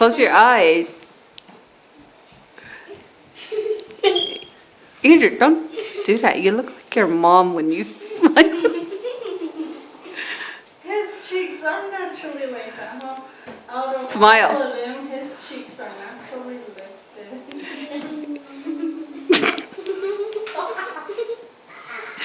Close your eyes. Andrew, don't do that. You look like your mom when you smile. His cheeks are naturally like that. Well, I'll Smile. pull it in.